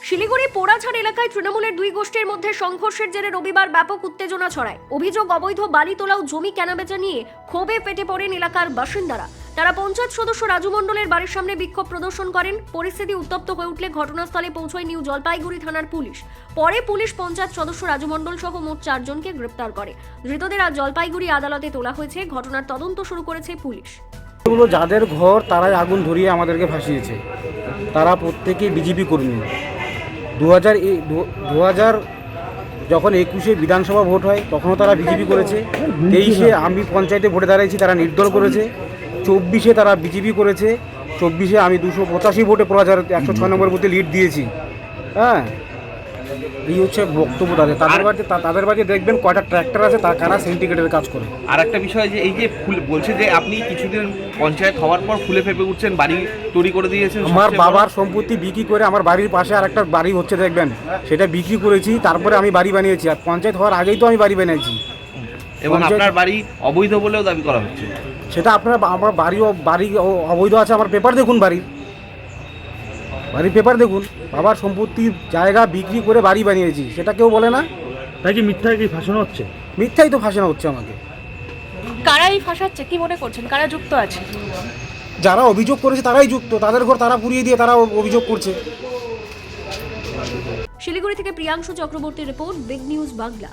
শিলিগুড়ি পোড়াঝাড় এলাকায় তৃণমূলের দুই গোষ্ঠীর মধ্যে সংঘর্ষের জেরে রবিবার ব্যাপক উত্তেজনা ছড়ায়। অভিযোগ, অবৈধ বালি তোলা ও জমি কেনাবেচা নিয়ে ক্ষোভে ফেটে পড়েন এলাকার বাসিন্দারা। তারা পঞ্চায়েত সদস্য রাজু মণ্ডলের বাড়ির সামনে বিক্ষোভ প্রদর্শন করেন। পরিস্থিতি উত্তপ্ত হয়ে উঠলে ঘটনাস্থলে পৌঁছয় নিউ জলপাইগুড়ি থানার পুলিশ। পরে পুলিশ পঞ্চায়েত সদস্য রাজু মণ্ডল সহ মোট 4 জনকে গ্রেপ্তার করে। ধৃতদের আজ জলপাইগুড়ি আদালতে তোলা হয়েছে। ঘটনার তদন্ত শুরু করেছে পুলিশ। যাদের ঘর তারাই আগুন ধরিয়ে আমাদেরকে ভাসিয়েছে। তারা প্রত্যেকেই বিজেপি কর্মী। 2000 যখন 21-এ বিধানসভা ভোট হয় তখনও তারা বিজেপি করেছে। 23-এ আমি পঞ্চায়েতে ভোটে দাঁড়িয়েছি, তারা নির্দল করেছে। 24-এ তারা বিজেপি করেছে। 24-এ আমি 285 ভোটে 106 নম্বর বুথে লিড দিয়েছি। হ্যাঁ, এই হচ্ছে বক্তব্য তাদের বাড়িতে দেখবেন কয়টা ট্র্যাক্টর আছে, তার কারা সিন্ডিকেটের কাজ করে। আর একটা বিষয় যে এই যে ফুল বলছে যে আপনি কিছুদিন পঞ্চায়েত হওয়ার পর ফুলে ফেপে উঠছেন, বাড়ি তৈরি করে দিয়েছেন। আমার বাবার সম্পত্তি বিক্রি করে আমার বাড়ির পাশে আর একটা বাড়ি হচ্ছে দেখবেন, সেটা বিক্রি করেছি, তারপরে আমি বাড়ি বানিয়েছি। আর পঞ্চায়েত হওয়ার আগেই তো আমি বাড়ি বানিয়েছি। এবং আপনার বাড়ি অবৈধ বলেও দাবি করা হচ্ছে। সেটা আপনার আমার বাড়ি অবৈধ আছে, আমার পেপার দেখুন, বাড়ির পেপার দেখুন। বাবার সম্পত্তির জায়গা বিক্রি করে বাড়ি বানিয়েছি, সেটা কেউ বলে না। তাই কি মিথ্যায় কি ফাঁসানো হচ্ছে? মিথ্যাই তো ফাঁসানো হচ্ছে আমাকে। কারাই ফাঁসাচ্ছে কি মনে করছেন? কারা যুক্ত আছে? যারা অভিযোগ করেছে তারাই যুক্ত। তাদের ঘর তারা পুড়িয়ে দিয়ে তারা অভিযোগ করছে। শিলিগুড়ি থেকে প্রিয়াংশু চক্রবর্তীর রিপোর্ট, বিগ নিউজ বাংলা।